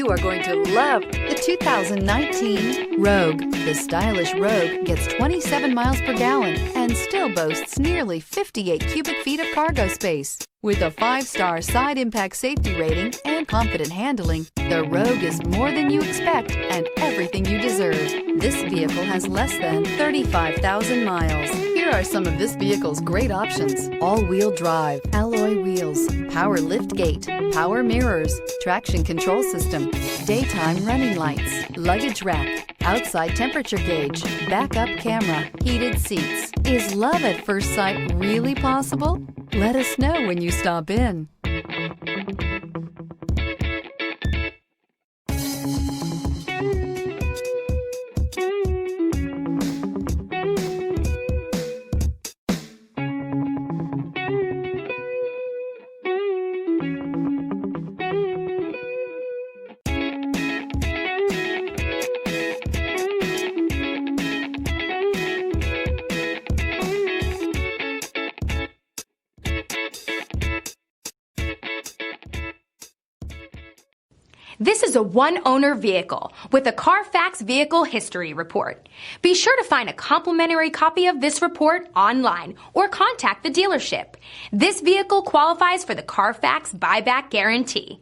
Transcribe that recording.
You are going to love the 2019 Rogue. The stylish Rogue gets 27 miles per gallon and still boasts nearly 58 cubic feet of cargo space. With a 5-star side impact safety rating and confident handling, the Rogue is more than you expect and everything you deserve. This vehicle has less than 35,000 miles. Here are some of this vehicle's great options: all-wheel drive, alloy wheels, power liftgate, power mirrors, traction control system, daytime running lights, luggage rack, outside temperature gauge, backup camera, heated seats. Is love at first sight really possible? Let us know when you stop in. This is a one-owner vehicle with a Carfax Vehicle History Report. Be sure to find a complimentary copy of this report online or contact the dealership. This vehicle qualifies for the Carfax Buyback Guarantee.